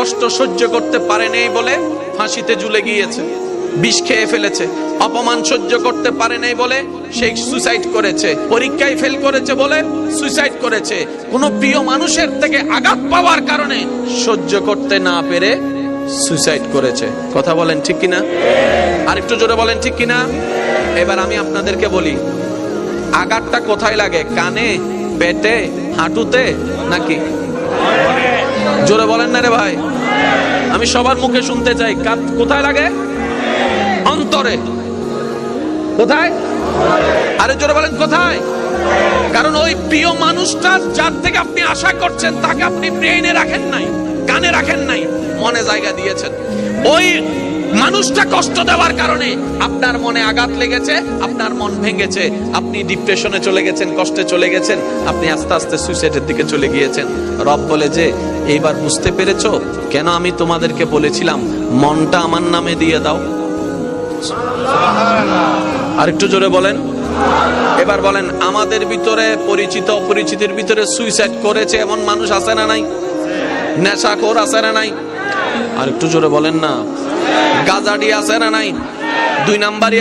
কষ্ট সহ্য করতে পারে নাই বলে ফাঁসিতে ঝুলে গিয়েছে, বিষ খেয়ে ফেলেছে। অপমান সহ্য করতে পারে নাই বলে সে সুইসাইড করেছে। পরীক্ষায় ফেল করেছে বলে সুইসাইড করেছে। কোন প্রিয় মানুষের থেকে আঘাত পাওয়ার কারণে সহ্য করতে না পেরে সুইসাইড করেছে। কথা বলেন ঠিক কিনা? আরেকটু জোরে বলেন ঠিক কিনা? এবার আমি আপনাদেরকে বলি, আঘাতটা কোথায় লাগে? কানে, পেটে, হাঁটুতে নাকি? জোরে বলেন না রে ভাই, আমি সবার মুখে শুনতে চাই। কোথায় লাগে? অন্তরে। কোথায়? আরে জোরে বলেন কোথায়? কারণ ওই প্রিয় মানুষটা যার থেকে আপনি আশা করছেন তাকে আপনি ব্রেইনে রাখেন নাই, কানে রাখেন নাই, মনে জায়গা দিয়েছেন। ওই মানুষটা কষ্ট দেওয়ার কারণে আপনার মনে আঘাত লেগেছে, আপনার মন ভেঙেছে, আপনি ডিপ্রেশনে চলে গেছেন, কষ্টে চলে গেছেন, আপনি আস্তে আস্তে সুইসাইডের দিকে চলে গিয়েছেন। রব বলে যে এইবার বুঝতে পেরেছো কেন আমি তোমাদেরকে বলেছিলাম মনটা আমার নামে দিয়ে দাও? আরেকটু জোরে বলেন। এবার বলেন, আমাদের ভিতরে পরিচিত অপরিচিতের ভিতরে সুইসাইড করেছে এমন মানুষ আছে না নাই? নেশাখোর আছে না নাই? আরেকটু জোরে বলেন না। গাজাডি আছে না নাই? 2 নাম্বারই